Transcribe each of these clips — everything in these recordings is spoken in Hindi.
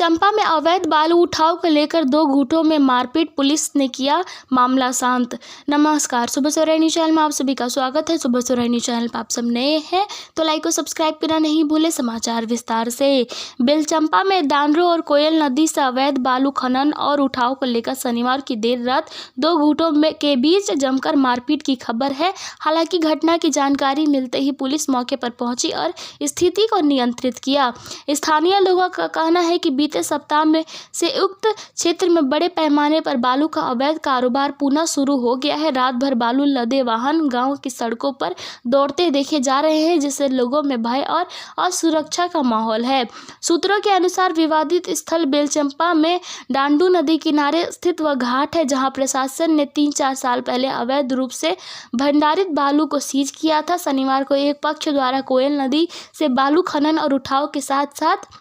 बेलचंपा में अवैध बालू उठाव को लेकर दो गुटों में मारपीट, पुलिस ने किया मामला शांत। नमस्कार, सुबह सवेरा न्यूज़ चैनल में आप सभी का स्वागत है। सुबह सवेरा न्यूज़ चैनल पर आप सब नए हैं तो लाइक और सब्सक्राइब करना नहीं भूले। समाचार विस्तार से। बेलचंपा में दानरो और कोयल नदी से अवैध बालू खनन और उठाव को लेकर शनिवार की देर रात दो गुटों के बीच जमकर मारपीट की खबर है। हालांकि घटना की जानकारी मिलते ही पुलिस मौके पर पहुंची और स्थिति को नियंत्रित किया। स्थानीय लोगों का कहना है कि बीते सप्ताह में से उक्त क्षेत्र में बड़े पैमाने पर बालू का अवैध कारोबार पुनः शुरू हो गया है। रात भर बालू लदे वाहन गांव की सड़कों पर दौड़ते देखे जा रहे हैं, जिससे लोगों में भय और असुरक्षा का माहौल है। सूत्रों के अनुसार विवादित स्थल बेलचंपा में डांडू नदी किनारे स्थित वह घाट है जहां प्रशासन ने 3-4 साल पहले अवैध रूप से भंडारित बालू को सीज किया था। शनिवार को एक पक्ष द्वारा कोयल नदी से बालू खनन और उठाव के साथ साथ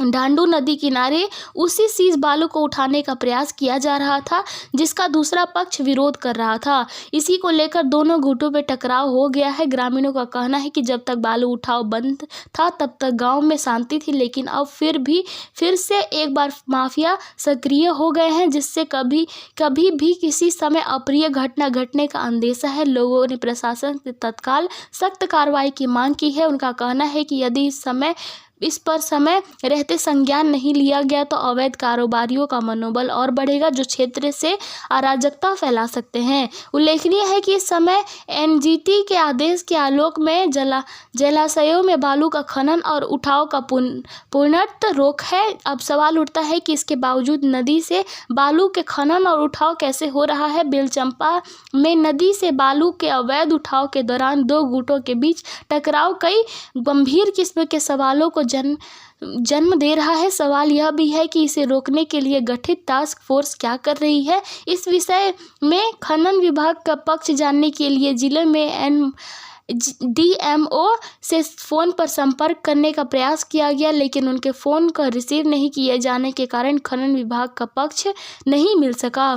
डांडू नदी किनारे उसी सीज बालू को उठाने का प्रयास किया जा रहा था, जिसका दूसरा पक्ष विरोध कर रहा था। इसी को लेकर दोनों गुटों में टकराव हो गया है। ग्रामीणों का कहना है कि जब तक बालू उठाव बंद था तब तक गांव में शांति थी, लेकिन अब फिर से एक बार माफिया सक्रिय हो गए हैं, जिससे कभी भी किसी समय अप्रिय घटना घटने का अंदेशा है। लोगों ने प्रशासन से तत्काल सख्त कार्रवाई की मांग की है। उनका कहना है कि यदि इस पर समय रहते संज्ञान नहीं लिया गया तो अवैध कारोबारियों का मनोबल और बढ़ेगा, जो क्षेत्र से अराजकता फैला सकते हैं। उल्लेखनीय है कि इस समय एनजीटी के आदेश के आलोक में जलाशयों में बालू का खनन और उठाव का पूर्णतः रोक है। अब सवाल उठता है कि इसके बावजूद नदी से बालू के खनन और उठाव कैसे हो रहा है। बेलचंपा में नदी से बालू के अवैध उठाव के दौरान दो गुटों के बीच टकराव कई गंभीर किस्म के सवालों को जन्म दे रहा है। सवाल यह भी है कि इसे रोकने के लिए गठित टास्क फोर्स क्या कर रही है। इस विषय में खनन विभाग का पक्ष जानने के लिए जिले में डीएमओ से फ़ोन पर संपर्क करने का प्रयास किया गया, लेकिन उनके फ़ोन का रिसीव नहीं किए जाने के कारण खनन विभाग का पक्ष नहीं मिल सका।